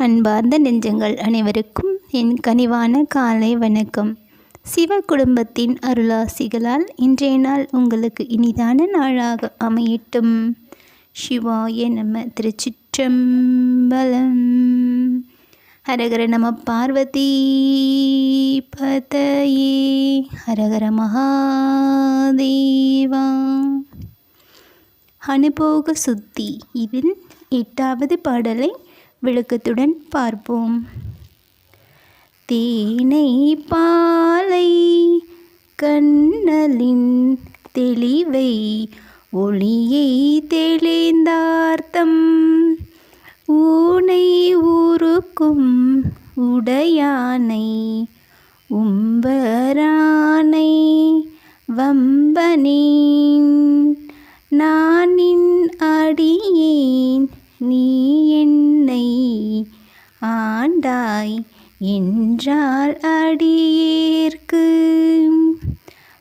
அன்பார்ந்த நெஞ்சங்கள் அனைவருக்கும் என் கனிவான காலை வணக்கம். சிவ குடும்பத்தின் அருளாசிகளால் இன்றைய நாள் உங்களுக்கு இனிதான நாளாக அமையட்டும். சிவாய நம. திருச்சிற்றம்பலம். ஹரஹர நம பார்வதி பதயே. ஹரஹர மகாதேவா. அனுபோக சுத்தி. இதில் 8வது பாடலை விளக்கத்துடன் பார்ப்போம். தேனை பாலை கண்ணலின் தெளிவை ஒளியை தெளிந்தார்த்தம் ஊனை ஊருக்கும் உடையானை உம்பரானை வம்பனேன் நானின் அடியேன் நீ என்னை ஆண்டாய் என்றால் அடியேற்கு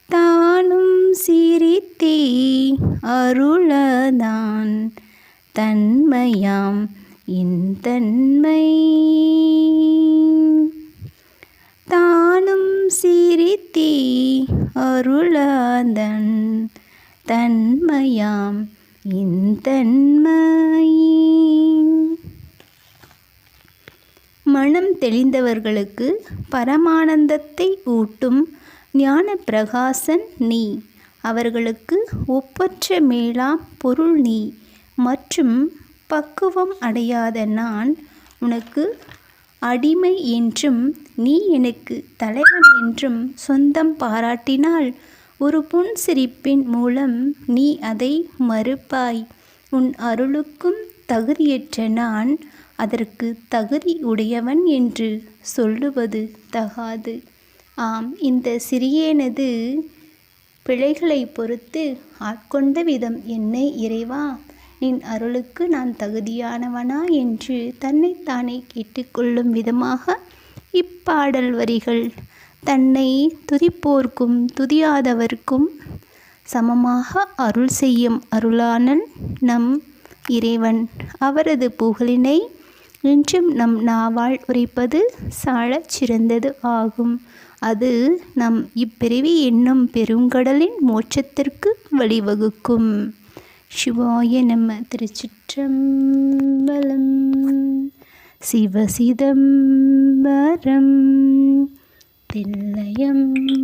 தானும் சிரித்தே அருளதான் தன்மையாம் என் தன்மை தானும் சிரித்தே அருளதன் தன்மையாம் என் தன்மை. மனம் தெளிந்தவர்களுக்கு பரமானந்தத்தை ஊட்டும் ஞான பிரகாசன் நீ. அவர்களுக்கு ஒப்பற்ற மேலாம் பொருள் நீ. மற்றும் பக்குவம் அடையாத நான் உனக்கு அடிமை என்றும் நீ எனக்கு தலைவன் என்றும் சொந்தம் பாராட்டினால் ஒரு புன்சிரிப்பின் மூலம் நீ அதை மறுப்பாய். உன் அருளுக்கும் தகுதியற்ற நான் அதற்கு தகுதி உடையவன் என்று சொல்லுவது தகாது. ஆம், இந்த சிறியேனது பிழைகளை பொறுத்து ஆட்கொண்ட விதம் என்னை இறைவா, நின் அருளுக்கு நான் தகுதியானவனா என்று தன்னைத்தானே கேட்டுக்கொள்ளும் விதமாக இப்பாடல் வரிகள் தன்னை துதிப்போர்க்கும் துதியாதவர்க்கும் சமமாக அருள் செய்யும் அருளானல் நம் இறைவன். அவரது புகழினை என்றும் நம் நாவால் உரைப்பது சாலச் சிறந்தது ஆகும். அது நம் இப்பிறவி என்னும் பெருங்கடலின் மோட்சத்திற்கு வழிவகுக்கும். சிவாய நம. திருச்சிற்றம்பலம். சிவசிதம்பரம் தில்லையம்பலம்.